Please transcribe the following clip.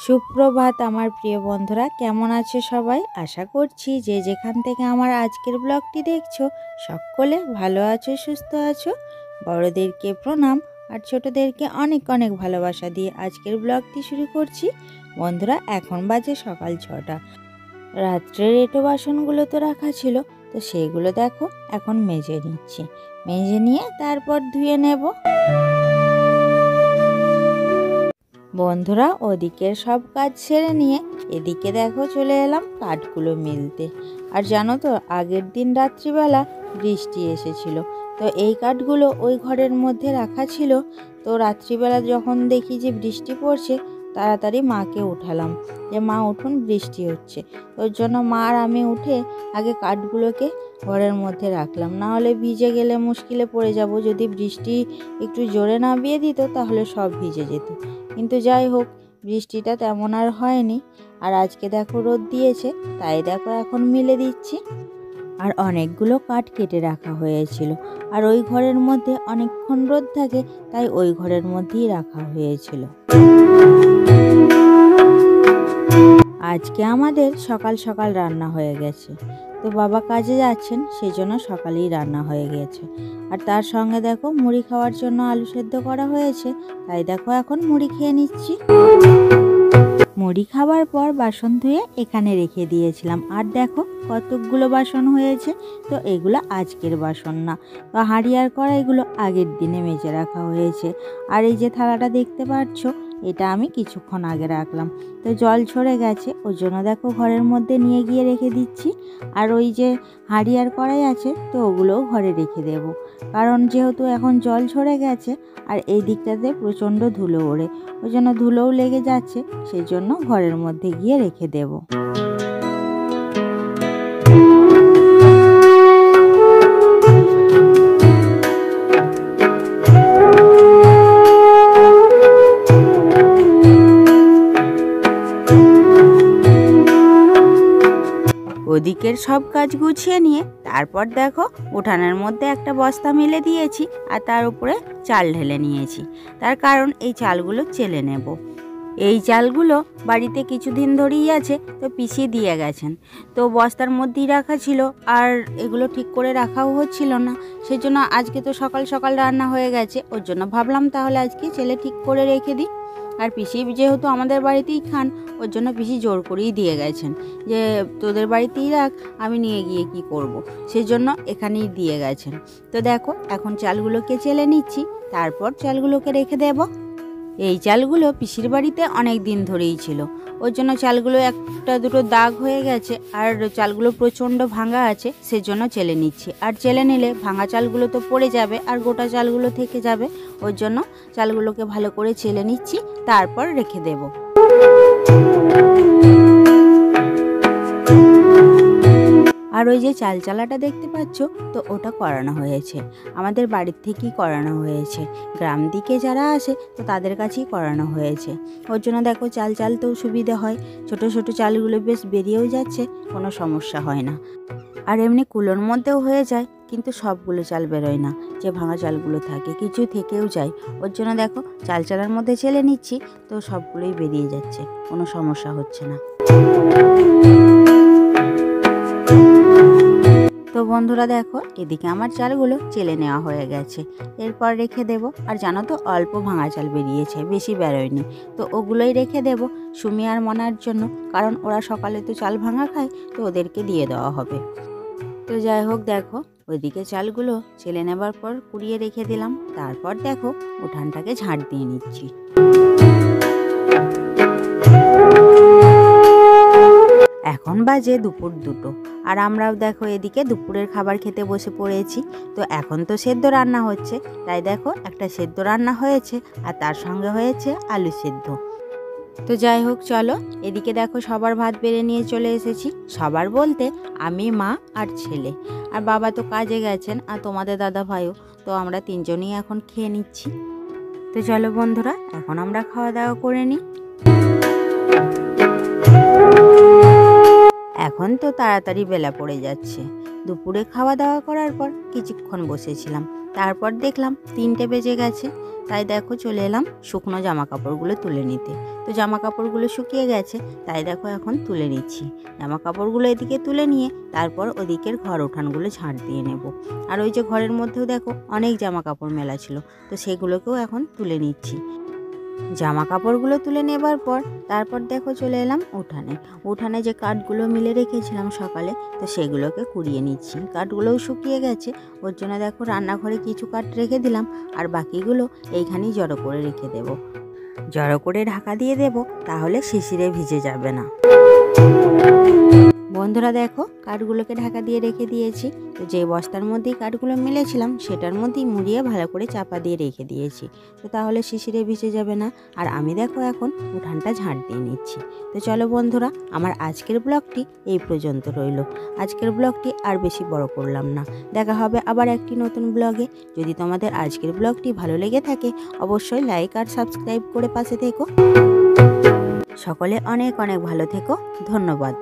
সুপ্রভাত আমার প্রিয় বন্ধুরা, কেমন আছো সবাই? আশা করছি যে যেখান থেকে আমার আজকের ব্লগটি দেখছো সকলে ভালো আছো, সুস্থ আছো। বড়দেরকে প্রণাম আর ছোটদেরকে অনেক অনেক ভালোবাসা দিয়ে আজকের ব্লগটি শুরু করছি। বন্ধুরা, এখন বাজে সকাল 6টা। রাত্রের এঁটো বাসনগুলো তো রাখা ছিল, তো সেগুলো দেখো এখন মেজে নিচ্ছি। মেজে নিয়ে তারপর ধুয়ে নেব। বন্ধুরা, ওদিকের সব কাজ সেরে নিয়ে এদিকে দেখো চলে এলাম কাঠগুলো মিলতে। আর জানো তো, আগের দিন রাত্রিবেলা বৃষ্টি এসেছিল, তো এই কাঠগুলো ওই ঘরের মধ্যে রাখা ছিল। তো রাত্রিবেলা যখন দেখি যে বৃষ্টি পড়ছে, তাড়াতাড়ি মাকে উঠালাম যে মা উঠুন, বৃষ্টি হচ্ছে। ওর জন্য মা আর আমি উঠে আগে কাঠগুলোকে ঘরের মধ্যে রাখলাম, না হলে ভিজে গেলে মুশকিলে পড়ে যাব। যদি বৃষ্টি একটু জোরে নামিয়ে দিত তাহলে সব ভিজে যেত, কিন্তু যাই হোক, বৃষ্টিটা তেমন আর হয়নি। আর আজকে দেখো রোদ দিয়েছে, তাই দেখো এখন মিলে দিচ্ছি। আর অনেকগুলো কাঠ কেটে রাখা হয়েছিল, আর ওই ঘরের মধ্যে অনেকক্ষণ রোদ থাকে, তাই ওই ঘরের মধ্যেই রাখা হয়েছিল। আজকে আমাদের সকাল সকাল রান্না হয়ে গেছে। তো বাবা কাজে যাচ্ছেন, সেই জন্য সকালেই রান্না হয়ে গেছে। আর তার সঙ্গে দেখো মুড়ি খাওয়ার জন্য আলু সেদ্ধ করা হয়েছে, তাই দেখো এখন মুড়ি খেয়ে নিচ্ছি। মুড়ি খাওয়ার পর বাসন ধুয়ে এখানে রেখে দিয়েছিলাম। আর দেখো কতকগুলো বাসন হয়েছে, তো এগুলো আজকের বাসন না, তো হাঁড়ি আর কড়াইগুলো আগের দিনে মেজে রাখা হয়েছে। আর এই যে থালাটা দেখতে পাচ্ছ, এটা আমি কিছুক্ষণ আগে রাখলাম, তো জল ঝরে গেছে, ওই জন্য দেখো ঘরের মধ্যে নিয়ে গিয়ে রেখে দিচ্ছি। আর ওই যে হাঁড়ি আর কড়াই আছে, তো ওগুলোও ঘরে রেখে দেব, কারণ যেহেতু এখন জল ঝরে গেছে আর এই দিকটাতে প্রচণ্ড ধুলো ওড়ে, ওই জন্য ধুলোও লেগে যাচ্ছে, সেই জন্য ঘরের মধ্যে গিয়ে রেখে দেব। ওদিকের সব কাজ গুছিয়ে নিয়ে তারপর দেখো উঠানের মধ্যে একটা বস্তা মেলে দিয়েছি, আর তার উপরে চাল ঢেলে নিয়েছি। তার কারণ এই চালগুলো চেলে নেব। এই চালগুলো বাড়িতে কিছুদিন ধরেই আছে, তো পিসি দিয়ে গেছেন, তো বস্তার মধ্যেই রাখা ছিল, আর এগুলো ঠিক করে রাখাও হচ্ছিল না। সেই জন্য আজকে তো সকাল সকাল রান্না হয়ে গেছে, ওর জন্য ভাবলাম তাহলে আজকে চেলে ঠিক করে রেখে দিই। আর পিসি যেহেতু আমাদের বাড়িতেই খান, ওর জন্য পিসি জোর করেই দিয়ে গেছেন যে তোদের বাড়িতেই রাখ, আমি নিয়ে গিয়ে কি করব। সেই জন্য এখানেই দিয়ে গেছেন। তো দেখো এখন চালগুলোকে চেলে নিচ্ছি, তারপর চালগুলোকে রেখে দেব। এই চালগুলো পিসির বাড়িতে অনেক দিন ধরেই ছিল, ওর জন্য চালগুলো একটা দুটো দাগ হয়ে গেছে, আর চালগুলো প্রচণ্ড ভাঙা আছে, সেজন্য চেলে নিচ্ছি। আর চেলে নিলে ভাঙা চালগুলো তো পড়ে যাবে আর গোটা চালগুলো থেকে যাবে, ওর জন্য চালগুলোকে ভালো করে চেলে নিচ্ছি, তারপর রেখে দেব। আর ওই যে চাল চালাটা দেখতে পাচ্ছ, তো ওটা করানো হয়েছে, আমাদের বাড়ির থেকেই করানো হয়েছে। গ্রাম দিকে যারা আসে তো তাদের কাছেই করানো হয়েছে, ওর জন্য দেখো চাল চালতেও সুবিধে হয়। ছোট ছোট চালগুলো বেশ বেরিয়েও যাচ্ছে, কোনো সমস্যা হয় না। আর এমনি কুলোর মধ্যেও হয়ে যায়, কিন্তু সবগুলো চাল বেরোয় না, যে ভাঙা চালগুলো থাকে কিছু থেকেও যায়। ওর জন্য দেখো চাল চালার মধ্যে চেলে নিচ্ছি, তো সবগুলোই বেরিয়ে যাচ্ছে, কোনো সমস্যা হচ্ছে না। তো বন্ধুরা দেখো, এদিকে আমার চালগুলো চেলে নেওয়া হয়ে গেছে, এরপর রেখে দেব। আর জানো তো, অল্প ভাঙা চাল বেরিয়েছে, বেশি বেরোয়নি, তো ওগুলোই রেখে দেব সুমি আর মনার জন্য, কারণ ওরা সকালে তো চাল ভাঙা খায়, তো ওদেরকে দিয়ে দেওয়া হবে। তো যাই হোক, দেখো ওইদিকে চালগুলো চেলে নেবার পর কুড়িয়ে রেখে দিলাম, তারপর দেখো উঠানটাকে ঝাঁট দিয়ে নিচ্ছি। এখন বাজে দুপুর 2টো, আর আমরাও দেখো এদিকে দুপুরের খাবার খেতে বসে পড়েছি। তো এখন তো সেদ্ধ রান্না হচ্ছে, তাই দেখো একটা সেদ্ধ রান্না হয়েছে, আর তার সঙ্গে হয়েছে আলু সেদ্ধ। তো যাই হোক, চলো এদিকে দেখো সবার ভাত বেড়ে নিয়ে চলে এসেছি। সবার বলতে আমি, মা আর ছেলে, আর বাবা তো কাজে গেছেন, আর তোমাদের দাদা ভাইও। তো আমরা 3জনই এখন খেয়ে নিচ্ছি। তো চলো বন্ধুরা, এখন আমরা খাওয়া দাওয়া করে নিই। এখন তো তাড়াতাড়ি বেলা পড়ে যাচ্ছে। দুপুরে খাওয়া দাওয়া করার পর কিছুক্ষণ বসেছিলাম, তারপর দেখলাম 3টে বেজে গেছে, তাই দেখো চলে এলাম শুকনো জামা কাপড়গুলো তুলে নিতে। তো জামা কাপড়গুলো শুকিয়ে গেছে, তাই দেখো এখন তুলে নিচ্ছি। জামা কাপড়গুলো এদিকে তুলে নিয়ে তারপর ওদিকের ঘর উঠানগুলো ঝাঁট দিয়ে নেব। আর ওই যে ঘরের মধ্যেও দেখো অনেক জামা কাপড় মেলা ছিল, তো সেগুলোকেও এখন তুলে নিচ্ছি। জামা কাপড়গুলো তুলে নেবার পর তারপর দেখো চলে এলাম উঠানে যে কাঠগুলো মিলে রেখেছিলাম সকালে, তো সেগুলোকে কুড়িয়ে নিচ্ছি। কাঠগুলোও শুকিয়ে গেছে, ওর জন্য দেখো রান্নাঘরে কিছু কাঠ রেখে দিলাম, আর বাকিগুলো এইখানেই জড়ো করে রেখে দেব। জড়ো করে ঢাকা দিয়ে দেব, তাহলে শিশিরে ভিজে যাবে না। বন্ধুরা দেখো কাঠগুলোকে ঢাকা দিয়ে রেখে দিয়েছি। তো যে বস্তার মধ্যেই কাঠগুলো মিলেছিলাম সেটার মধ্যেই মুড়িয়ে ভালো করে চাপা দিয়ে রেখে দিয়েছি, তো তাহলে শিশিরে ভিজে যাবে না। আর আমি দেখো এখন উঠানটা ঝাঁট দিয়ে নিচ্ছি। তো চলো বন্ধুরা, আমার আজকের ব্লগটি এই পর্যন্ত রইল। আজকের ব্লগটি আর বেশি বড় করলাম না, দেখা হবে আবার একটি নতুন ব্লগে। যদি তোমাদের আজকের ব্লগটি ভালো লেগে থাকে অবশ্যই লাইক আর সাবস্ক্রাইব করে পাশে থেকো। সকলে অনেক অনেক ভালো থেকো, ধন্যবাদ।